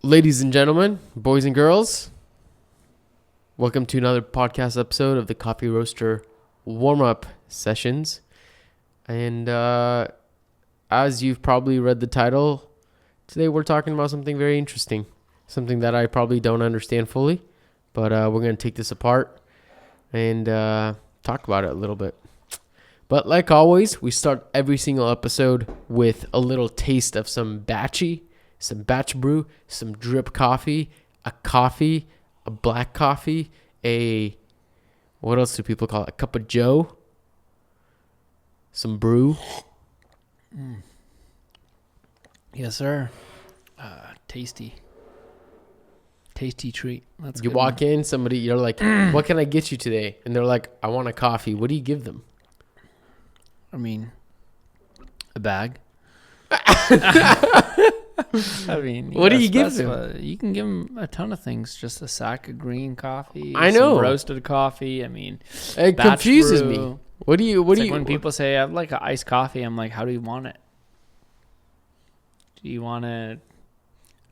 Ladies and gentlemen, boys and girls, welcome to another podcast episode of the Coffee Roaster warm-up sessions. And as you've probably read the title, today we're talking about something very interesting, something that I probably don't understand fully, but we're going to take this apart and talk about it a little bit. But like always, we start every single episode with a little taste of some batch brew, some drip coffee, a black coffee, what else do people call it? A cup of joe, some brew. Yes, sir. Tasty treat. That's You good walk in, you're like, what can I get you today? And they're like, I want a coffee. What do you give them? I mean, a bag. I mean, what do you give them? You can give them a ton of things. Just a sack of green coffee. I know. Some roasted coffee. I mean, it confuses me. What do you? When people say I'd like an iced coffee, I'm like, how do you want it? Do you want it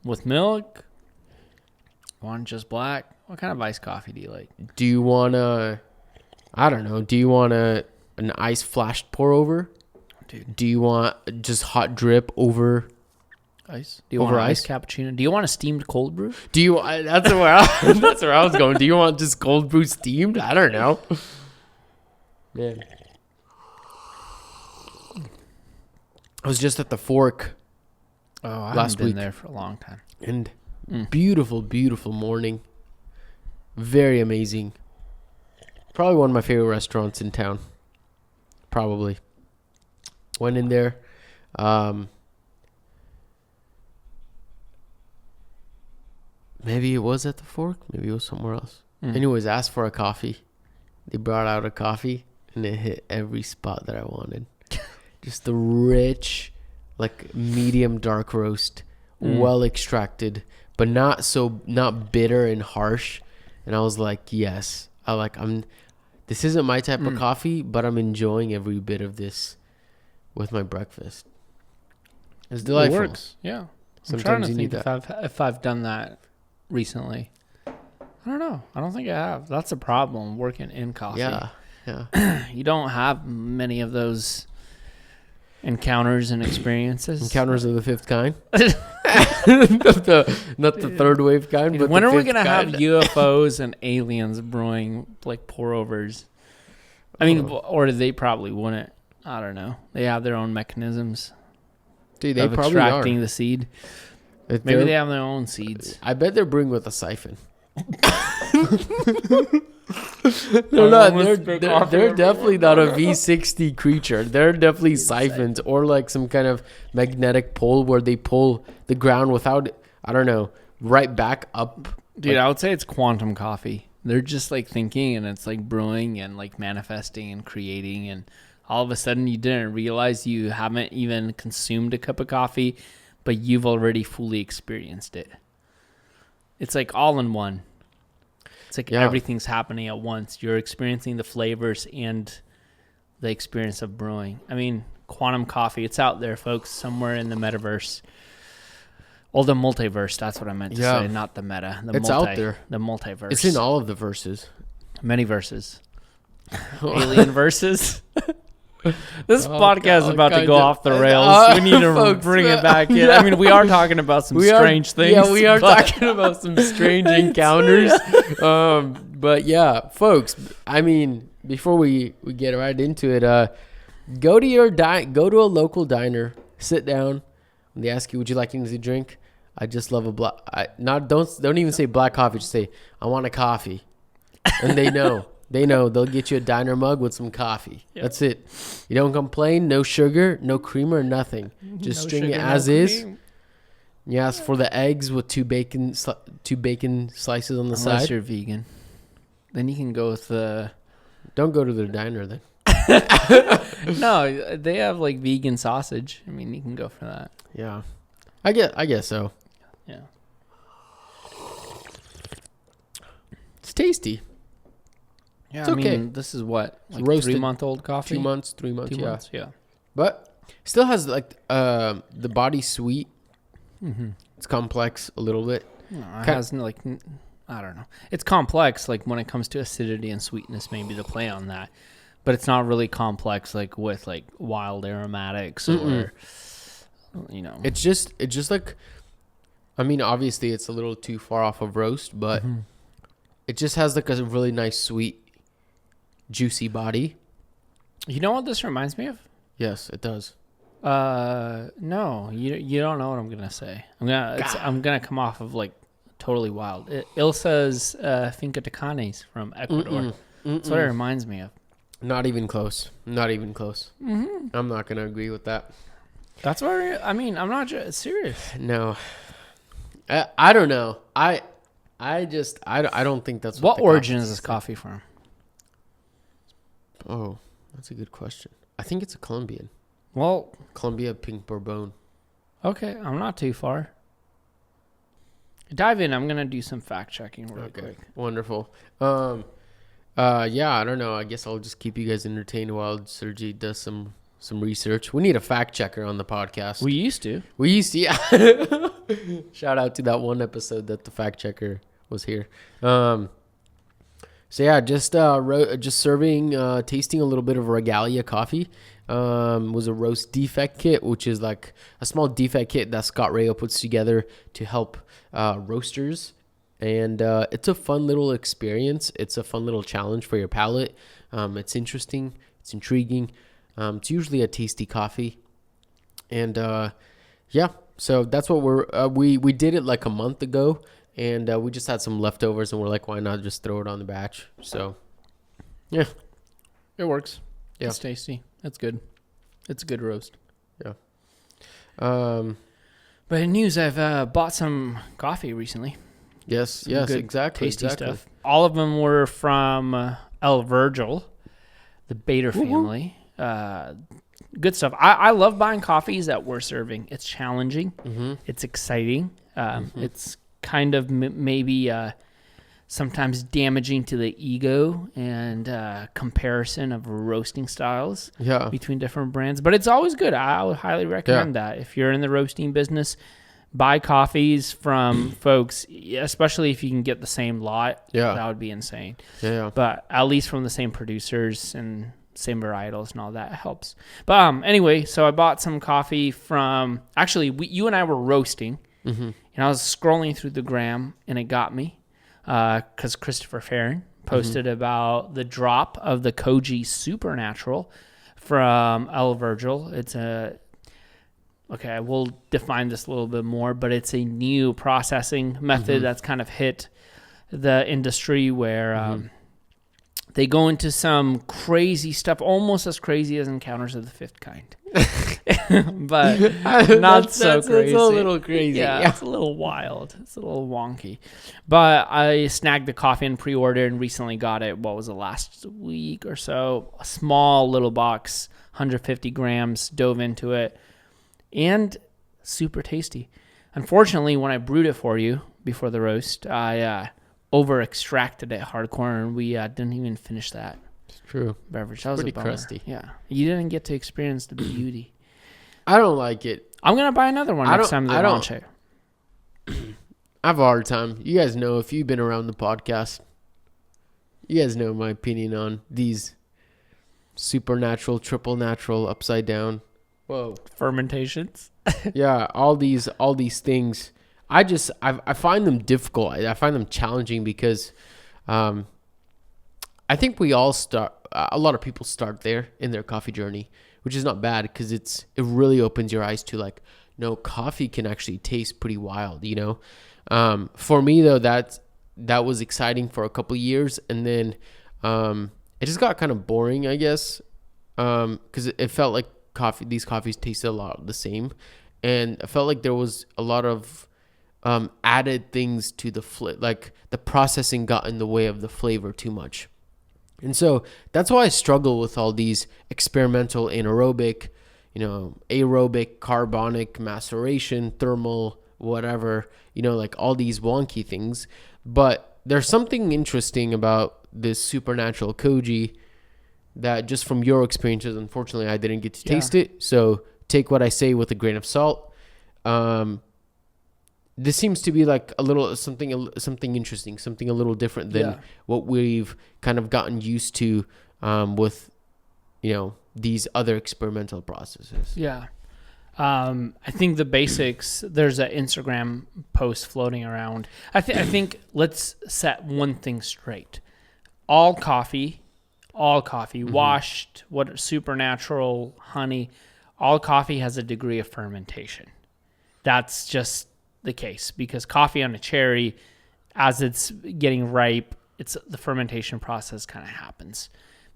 with milk? Want it just black? What kind of iced coffee do you like? Do you want I don't know. Do you want an ice flashed pour over? Dude. Do you want just hot drip over ice? Do you want an iced cappuccino? Do you want a steamed cold brew? Do you? That's where I was going. Do you want just cold brew steamed? I don't know. Man, I was just at the Fork. Oh, I last haven't week. been there for a long time. And beautiful, beautiful morning. Very amazing. Probably one of my favorite restaurants in town. Probably. Went in there. Maybe it was at the Fork. Maybe it was somewhere else. Anyways, asked for a coffee. They brought out a coffee, and it hit every spot that I wanted. Just the rich, like medium dark roast, well extracted, but not bitter and harsh. And I was like, yes, this isn't my type of coffee, but I'm enjoying every bit of this with my breakfast. It's delightful. It works. Yeah. Sometimes I'm you need trying to think if I've done that recently. I don't know. I don't think I have. That's a problem working in coffee. Yeah. You don't have many of those encounters and experiences. Encounters of the fifth kind. not the third wave kind. But when the are we fifth gonna have kind. UFOs and aliens brewing like pour overs? I mean, or they probably wouldn't. I don't know. They have their own mechanisms. Dude, they of probably extracting are. the seed. Maybe they have their own seeds. I bet they're brewing with a siphon. They're definitely not a V60 creature. They're definitely siphons or like some kind of magnetic pole where they pull the ground without, I don't know, right back up. Dude, I would say it's quantum coffee. They're just like thinking and it's like brewing and like manifesting and creating, and all of a sudden you didn't realize you haven't even consumed a cup of coffee, but you've already fully experienced it. It's like all in one. It's like everything's happening at once. You're experiencing the flavors and the experience of brewing. I mean, quantum coffee, it's out there, folks, somewhere in the metaverse. Well, the multiverse, that's what I meant to say, not the meta. It's out there. The multiverse. It's in all of the verses. Many verses. Alien verses. This podcast is about to go off the rails. We need to bring it back in. Yeah. I mean, we are talking about some strange things. Yeah, we are talking about some strange encounters. But yeah, folks, I mean, before we get right into it, go to a local diner, sit down, and they ask you, would you like anything to drink? I just love don't even say black coffee, just say, I want a coffee. And they know. They'll get you a diner mug with some coffee. Yep. That's it. You don't complain. No sugar, no creamer, nothing. Just string it as is. You ask for the eggs with two bacon slices on the side. Unless you're vegan, then you can go with the. Don't go to their diner then. No, they have like vegan sausage. I mean, you can go for that. Yeah, I guess so. Yeah, it's tasty. Yeah, it's okay. I mean, this is what, like roasted 3-month-old coffee? 2 months, 3 months, 2 months, yeah. But still has like the body sweet. Mm-hmm. It's complex a little bit. No, it has like, I don't know. It's complex, like when it comes to acidity and sweetness, maybe to play on that, but it's not really complex like with like wild aromatics or, you know. It's just like, I mean, obviously it's a little too far off of roast, but it just has like a really nice, sweet, juicy body. You know what this reminds me of? Yes, it does. No, you don't know what I'm gonna say. I'm gonna come off of like totally wild. Ilsa's Finca de Canes from Ecuador. That's what it reminds me of. Not even close. Not even close. I'm not gonna agree with that. That's where I mean. I'm not serious. No, I don't know. I don't think that's What the origin coffee is this coffee from? Oh, that's a good question. I think it's a Colombian. Well, Colombia Pink Bourbon. okay, I'm not too far. Dive in. I'm gonna do some fact checking real quick. Wonderful. Yeah, I don't know. I guess I'll just keep you guys entertained while Sergi does some research. We need a fact checker on the podcast. We used to. Yeah. Shout out to that one episode that the fact checker was here. So yeah, just serving, tasting a little bit of Regalia coffee. Was a roast defect kit, which is like a small defect kit that Scott Rayo puts together to help roasters. And it's a fun little experience. It's a fun little challenge for your palate. It's interesting. It's intriguing. It's usually a tasty coffee. And yeah, so that's what we did it like a month ago. And we just had some leftovers, and we're like, why not just throw it on the batch? So, yeah. It works. Yeah. It's tasty. It's good. It's a good roast. Yeah. But in news, I've bought some coffee recently. Yes, Good, exactly. Tasty stuff. All of them were from El Virgil, the Bader family. Good stuff. I love buying coffees that we're serving. It's challenging. It's exciting. It's kind of maybe sometimes damaging to the ego and comparison of roasting styles between different brands. But it's always good. I would highly recommend that. If you're in the roasting business, buy coffees from folks, especially if you can get the same lot. That would be insane. But at least from the same producers and same varietals and all that helps. But anyway, so I bought some coffee from, actually, you and I were roasting, and I was scrolling through the gram, and it got me because Christopher Farron posted about the drop of the Koji Supernatural from El Virgil. It's okay, we'll define this a little bit more, but it's a new processing method that's kind of hit the industry where they go into some crazy stuff, almost as crazy as Encounters of the Fifth Kind. But not so crazy. It's a little crazy. Yeah, it's a little wild. It's a little wonky. But I snagged the coffee and pre-order and recently got it, what was it, last week or so? A small little box, 150 grams, dove into it. And super tasty. Unfortunately, when I brewed it for you before the roast, I over-extracted it hardcore, and we didn't even finish that. It's true. Beverage. That was pretty a bummer. crusty. Yeah. You didn't get to experience the beauty. I don't like it. I'm going to buy another one next time they launch it. I have a hard time. You guys know, if you've been around the podcast, you guys know my opinion on these supernatural, triple natural, upside down. Whoa. Fermentations. Yeah, all these things. I find them difficult. I find them challenging because I think we all start, a lot of people start there in their coffee journey, which is not bad because it really opens your eyes to like, no, coffee can actually taste pretty wild, you know? For me though, that was exciting for a couple of years, and then it just got kind of boring, I guess, because it felt like these coffees tasted a lot the same, and I felt like there was a lot of added things to the like the processing got in the way of the flavor too much. And so that's why I struggle with all these experimental anaerobic, aerobic, carbonic, maceration, thermal, whatever, like all these wonky things. But there's something interesting about this supernatural Koji that, just from your experiences, unfortunately, I didn't get to taste it. So take what I say with a grain of salt. this seems to be like a little something interesting, something a little different than what we've kind of gotten used to with, these other experimental processes. Yeah. I think the basics, there's an Instagram post floating around. I think let's set one thing straight. All coffee, washed, supernatural, honey, all coffee has a degree of fermentation. That's just the case, because coffee on a cherry, as it's getting ripe, the fermentation process kind of happens.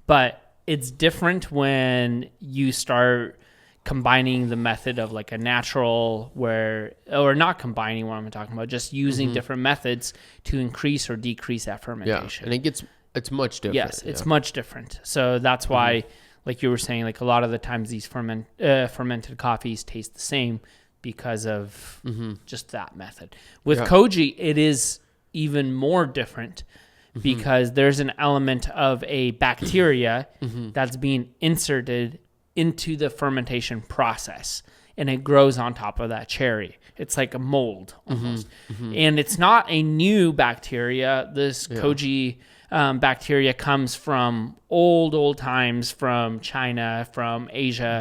But it's different when you start combining the method of like a natural or not combining what I'm talking about, just using different methods to increase or decrease that fermentation. Yeah, and it's much different. Yes, it's much different. So that's why, like you were saying, like a lot of the times these fermented coffees taste the same because of just that method. With Koji, it is even more different because there's an element of a bacteria that's being inserted into the fermentation process, and it grows on top of that cherry. It's like a mold almost. And it's not a new bacteria. This Koji bacteria comes from old times, from China, from Asia.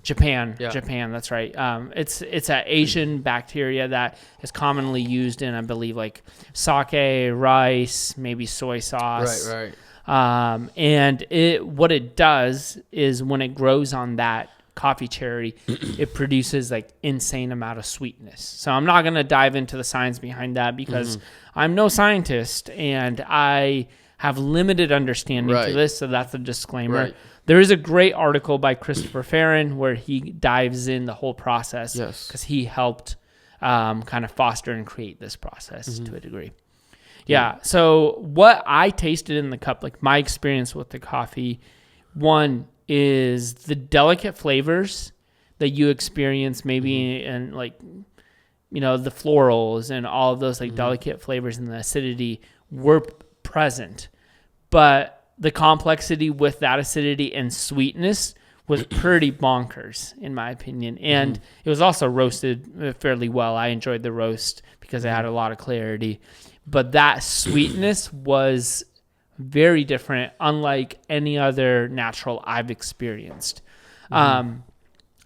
Japan, that's right. It's an Asian bacteria that is commonly used in, I believe, like sake, rice, maybe soy sauce. Right. And what it does is when it grows on that coffee cherry, it produces like insane amount of sweetness. So I'm not going to dive into the science behind that because I'm no scientist and I have limited understanding to this. So that's a disclaimer. Right. There is a great article by Christopher Farron where he dives in the whole process because he helped kind of foster and create this process to a degree. Yeah. So what I tasted in the cup, like my experience with the coffee, one is the delicate flavors that you experience maybe in like, the florals and all of those like delicate flavors and the acidity were present. But the complexity with that acidity and sweetness was pretty bonkers, in my opinion. And it was also roasted fairly well. I enjoyed the roast because it had a lot of clarity. But that sweetness was very different, unlike any other natural I've experienced.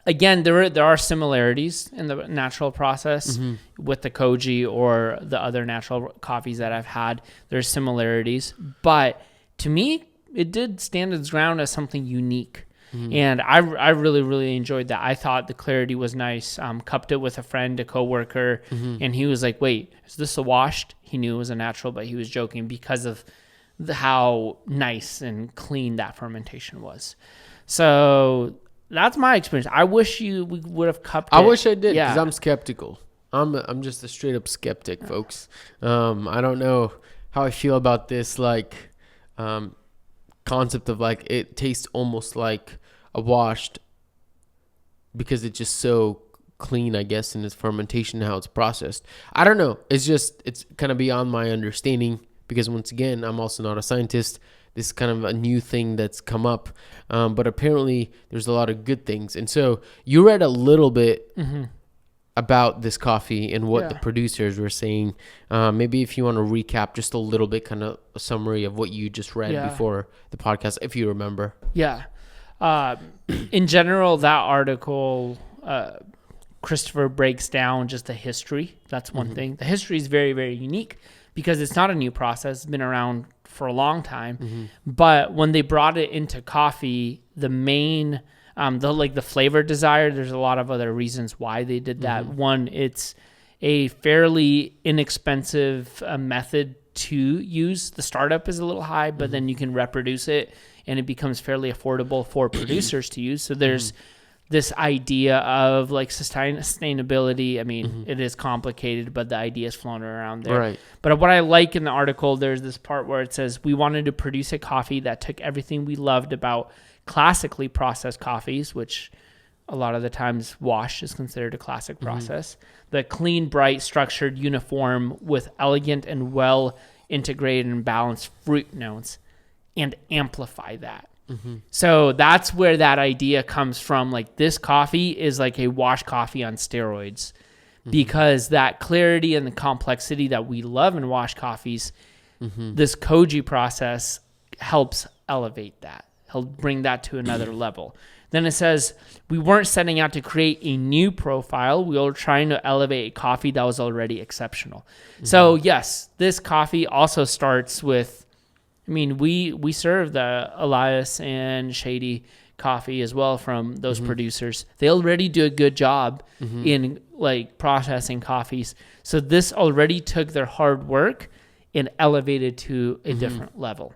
Again, there are similarities in the natural process with the Koji or the other natural coffees that I've had. There's similarities. But to me, it did stand its ground as something unique. And I really, really enjoyed that. I thought the clarity was nice. Cupped it with a friend, a coworker, and he was like, wait, is this a washed? He knew it was a natural, but he was joking because of how nice and clean that fermentation was. So that's my experience. I wish we would have cupped it. I wish I did because I'm skeptical. I'm just a straight up skeptic, folks. I don't know how I feel about this concept of like it tastes almost like a washed because it's just so clean, I guess, in its fermentation, how it's processed. I don't know. It's kind of beyond my understanding because once again, I'm also not a scientist. This is kind of a new thing that's come up. But apparently there's a lot of good things. And so you read a little bit about this coffee and what the producers were saying. Maybe if you want to recap just a little bit, kind of a summary of what you just read before the podcast, if you remember. Yeah. In general, that article, Christopher breaks down just the history. That's one thing. The history is very, very unique because it's not a new process. It's been around for a long time. But when they brought it into coffee, the main... the flavor desire, there's a lot of other reasons why they did that. One, it's a fairly inexpensive method to use. The startup is a little high, but then you can reproduce it and it becomes fairly affordable for producers to use. So there's this idea of like sustainability. I mean, it is complicated, but the idea is flown around there. Right. But what I like in the article, there's this part where it says, we wanted to produce a coffee that took everything we loved about classically processed coffees, which a lot of the times wash is considered a classic process. The clean, bright, structured, uniform with elegant and well integrated and balanced fruit notes and amplify that. So that's where that idea comes from. Like this coffee is like a wash coffee on steroids because that clarity and the complexity that we love in wash coffees, this Koji process helps elevate that. Help bring that to another level. Then it says, we weren't setting out to create a new profile. We were trying to elevate a coffee that was already exceptional. So yes, this coffee also starts with, I mean, we serve the Elias and Shady coffee as well from those producers. They already do a good job in like processing coffees. So this already took their hard work and elevated to a different level.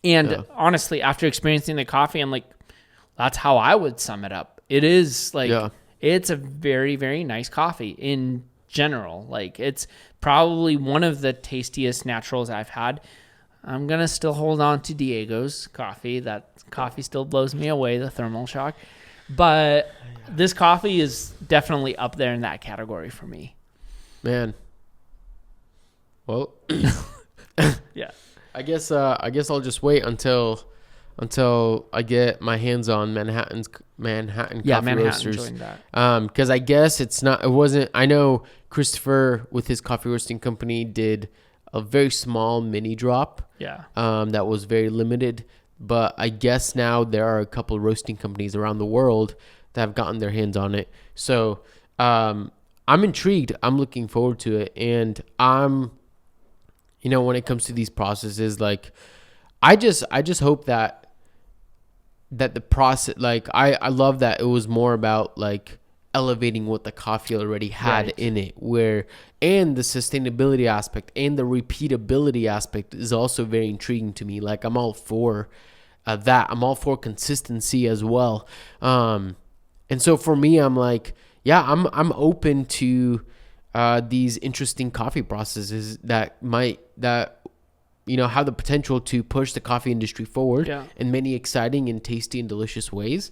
And honestly, after experiencing the coffee, I'm like, that's how I would sum it up. It is like, it's a very, very nice coffee in general. Like, it's probably one of the tastiest naturals I've had. I'm going to still hold on to Diego's coffee. That coffee still blows me away, the thermal shock. But this coffee is definitely up there in that category for me. Man. Well, yeah. I guess I'll just wait until I get my hands on Manhattan Coffee Roasters. Because I guess I know Christopher with his coffee roasting company did a very small mini drop. Yeah. That was very limited. But I guess now there are a couple roasting companies around the world that have gotten their hands on it. So I'm intrigued. I'm looking forward to it. And when it comes to these processes, like I just hope that the process, like I love that it was more about like elevating what the coffee already had in it, and the sustainability aspect and the repeatability aspect is also very intriguing to me. Like I'm all for that. I'm all for consistency as well. And so for me, I'm like, yeah, I'm open to these interesting coffee processes that have the potential to push the coffee industry forward in many exciting and tasty and delicious ways.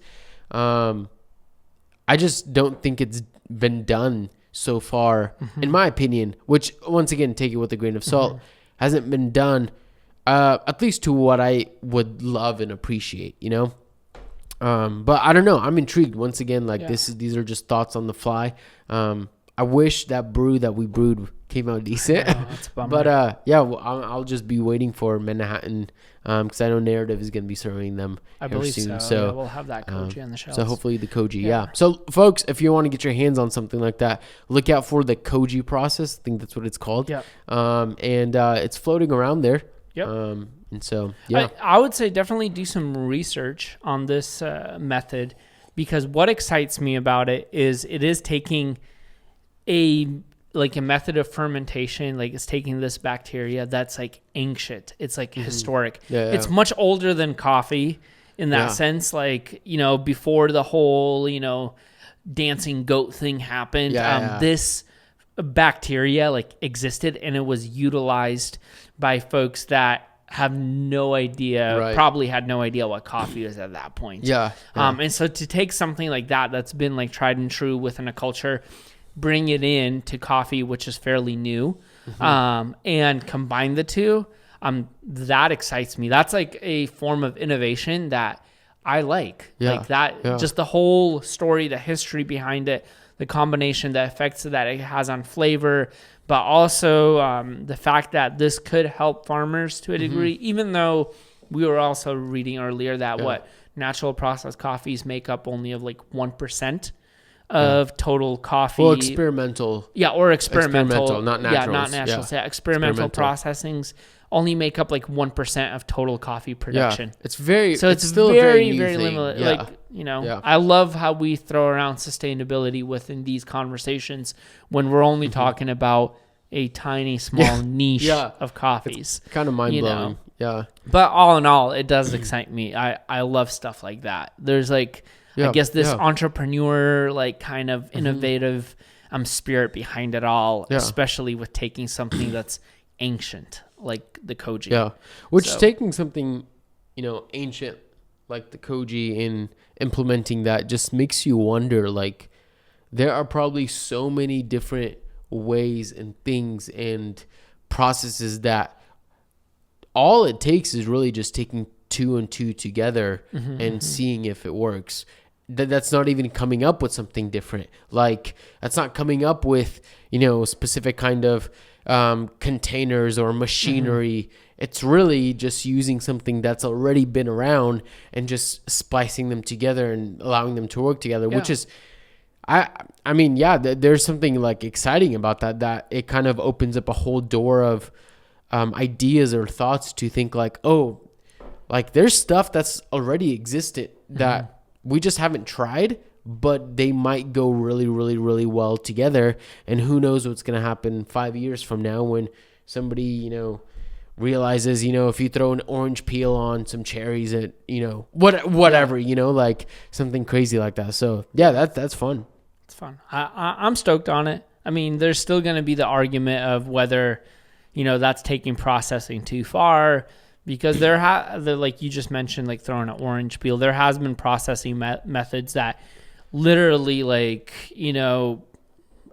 I just don't think it's been done so far, in my opinion, which once again, take it with a grain of salt, hasn't been done, at least to what I would love and appreciate, but I don't know. I'm intrigued once again, like these are just thoughts on the fly. I wish that brew that we brewed came out decent. That's a bummer. But I'll just be waiting for Manhattan because I know Narrative is going to be serving them soon. So we'll have that Koji on the shelves. So hopefully the Koji, So folks, if you want to get your hands on something like that, look out for the Koji Process. I think that's what it's called. Yeah. And it's floating around there. Yep. And so I would say definitely do some research on this method, because what excites me about it is taking a method of fermentation, like it's taking this bacteria that's like ancient. It's like historic. It's much older than coffee in that sense. Like, before the whole, dancing goat thing happened, this bacteria like existed, and it was utilized by folks that have no idea, probably had no idea what coffee is at that point. And so to take something like that's been like tried and true within a culture, bring it in to coffee, which is fairly new, and combine the two, that excites me. That's like a form of innovation that I like. Just the whole story, the history behind it, the combination, the effects that it has on flavor, but also the fact that this could help farmers to a degree, even though we were also reading earlier that natural processed coffees make up only of like 1% of total coffee. Well, experimental. Yeah, or experimental. Not naturals. Yeah, not naturals. Yeah, experimental processings only make up like 1% of total coffee production. It's still very, a very limited. I love how we throw around sustainability within these conversations when we're only talking about a tiny, small niche of coffees. It's kind of mind-blowing. Yeah. But all in all, it does excite me. I love stuff like that. There's like, I guess this entrepreneur, like kind of innovative spirit behind it all, especially with taking something that's ancient, like the Koji. Yeah. Taking something, ancient like the Koji and implementing that just makes you wonder, like, there are probably so many different ways and things and processes that all it takes is really just taking two and two together and seeing if it works. that's not even coming up with something different. Like that's not coming up with, specific kind of containers or machinery. It's really just using something that's already been around and just splicing them together and allowing them to work together, which is, I mean, there's something like exciting about that it kind of opens up a whole door of ideas or thoughts to think like, oh, like there's stuff that's already existed that we just haven't tried, but they might go really, really, really well together. And who knows what's going to happen 5 years from now when somebody, realizes, if you throw an orange peel on some cherries at, whatever, like something crazy like that. So yeah, that's fun. It's fun. I'm stoked on it. I mean, there's still going to be the argument of whether, that's taking processing too far, because like you just mentioned, like throwing an orange peel, there has been processing methods that literally like,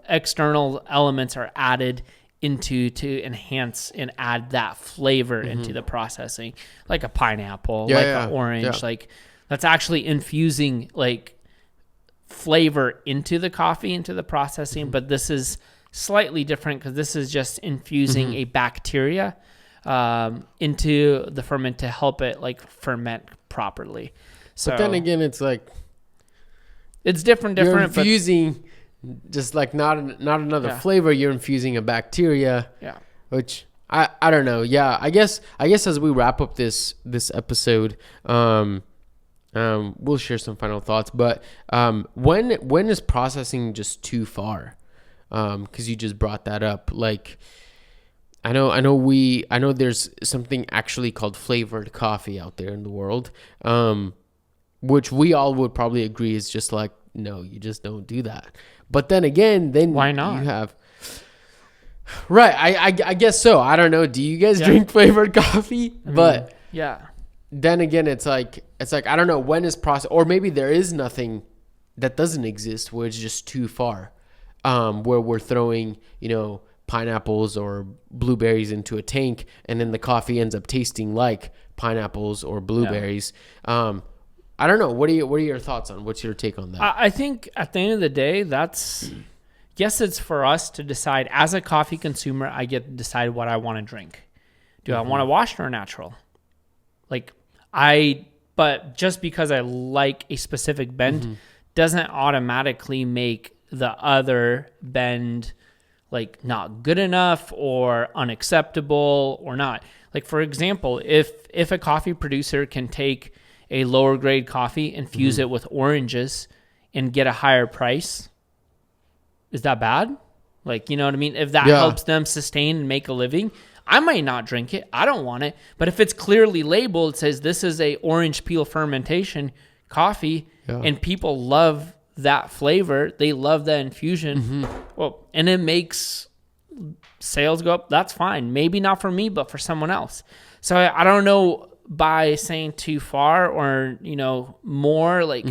external elements are added into to enhance and add that flavor into the processing, like a pineapple, an orange, like that's actually infusing like flavor into the coffee, into the processing. But this is slightly different because this is just infusing a bacteria into the ferment to help it like ferment properly. So but then again, it's like it's different. You're infusing just like not another flavor. You're infusing a bacteria. Yeah. Which I don't know. Yeah. I guess as we wrap up this episode, we'll share some final thoughts. But when is processing just too far? Because you just brought that up. Like I know there's something actually called flavored coffee out there in the world, which we all would probably agree is just like, no, you just don't do that. But then again, why not? You have right. I guess so. I don't know. Do you guys drink flavored coffee? But then again, it's like I don't know, when is process, or maybe there is nothing that doesn't exist where it's just too far, where we're throwing pineapples or blueberries into a tank and then the coffee ends up tasting like pineapples or blueberries. I don't know. What are your thoughts on? What's your take on that? I think at the end of the day, yes, it's for us to decide. As a coffee consumer, I get to decide what I want to drink. Do I want to washed or natural? But just because I like a specific blend doesn't automatically make the other blend like not good enough or unacceptable or not. Like for example, if a coffee producer can take a lower grade coffee, infuse it with oranges and get a higher price, is that bad? Like, you know what I mean? If that helps them sustain and make a living, I might not drink it. I don't want it. But if it's clearly labeled, it says this is a orange peel fermentation coffee and people love that flavor, they love that infusion. Well, and it makes sales go up. That's fine. Maybe not for me, but for someone else. So I don't know, by saying too far or more, like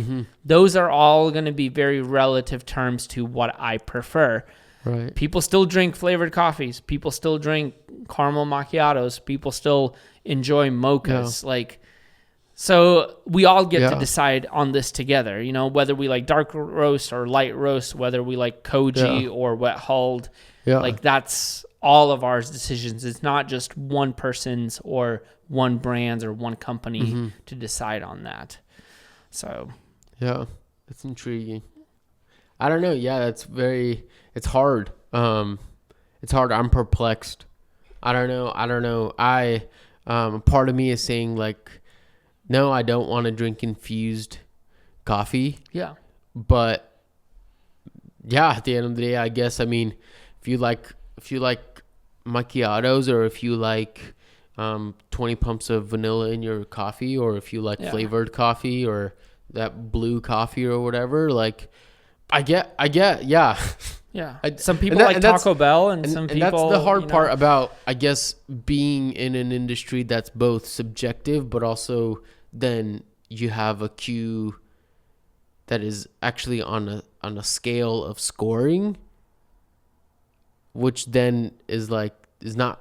those are all going to be very relative terms to what I prefer. Right. People still drink flavored coffees. People still drink caramel macchiatos. People still enjoy mochas. So we all get to decide on this together, whether we like dark roast or light roast, whether we like Koji or wet hulled. Like that's all of our decisions. It's not just one person's or one brand's or one company to decide on that. So that's intriguing. I don't know. It's hard. It's hard. I'm perplexed. I don't know. Part of me is saying like, no, I don't want to drink infused coffee. Yeah. But at the end of the day, I guess, I mean, if you like macchiatos, or if you like 20 pumps of vanilla in your coffee, or if you like flavored coffee or that blue coffee or whatever, like I get. Some people like Taco Bell and some people. And that's the hard part about, I guess, being in an industry that's both subjective, but also then you have a cue that is actually on a scale of scoring, which then is not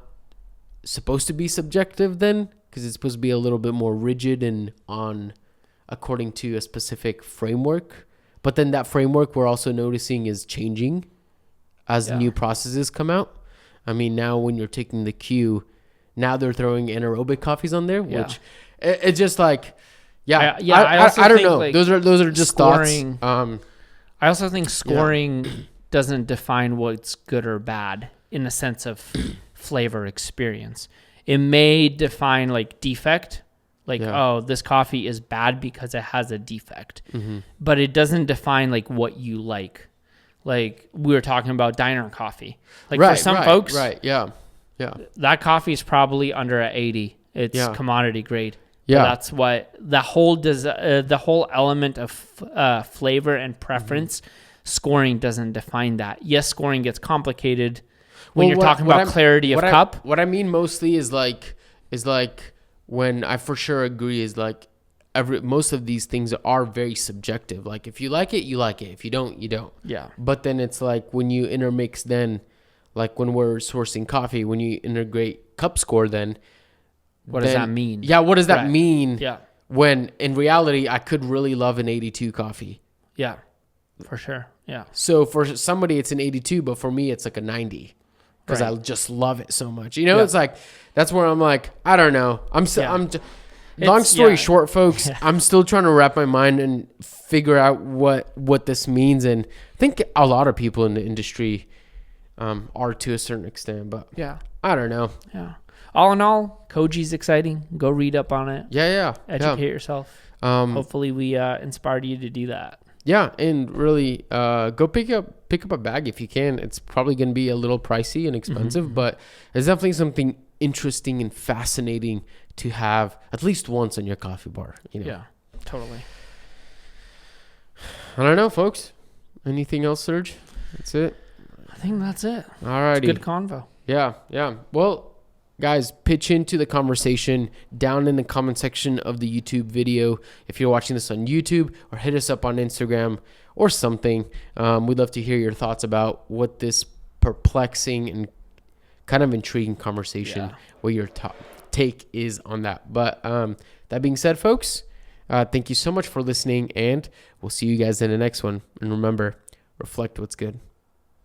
supposed to be subjective then, because it's supposed to be a little bit more rigid and on according to a specific framework. But then that framework we're also noticing is changing as new processes come out. I mean, now when you're taking the Q, now they're throwing anaerobic coffees on there, which it's just like, I don't know. Like, those are just scoring, thoughts. I also think scoring doesn't define what's good or bad in the sense of flavor experience. It may define like defect, like, oh, this coffee is bad because it has a defect, but it doesn't define like what you like. Like we were talking about diner coffee, like for some folks, that coffee is probably under an 80. It's commodity grade. Yeah, that's what the whole element of flavor and preference. Scoring doesn't define that. Yes, scoring gets complicated when you're talking about clarity of cup. What I mean mostly is like when I for sure agree is like most of these things are very subjective. Like if you like it, you like it. If you don't, you don't. Yeah. But then it's like when you intermix, then like when we're sourcing coffee, when you integrate cup score, then what does that mean? Yeah, what does that mean? Yeah. When in reality, I could really love an 82 coffee. Yeah, for sure. Yeah. So for somebody, it's an 82, but for me, it's like a 90 because I just love it so much. You know, it's like that's where I'm like, I don't know. Long story short, folks, I'm still trying to wrap my mind and figure out what this means. And I think a lot of people in the industry are to a certain extent, but I don't know. Yeah. All in all, Koji's exciting. Go read up on it. Educate yourself. Hopefully we inspired you to do that. Yeah, and really go pick up a bag if you can. It's probably going to be a little pricey and expensive, but it's definitely something interesting and fascinating to have at least once on your coffee bar. You know? Yeah, totally. I don't know, folks. Anything else, Serge? That's it. I think that's it. All righty. Good convo. Yeah. Well, guys, pitch into the conversation down in the comment section of the YouTube video. If you're watching this on YouTube, or hit us up on Instagram or something. We'd love to hear your thoughts about what this perplexing and kind of intriguing conversation, what your take is on that. But that being said, folks, thank you so much for listening, and we'll see you guys in the next one. And remember, reflect what's good.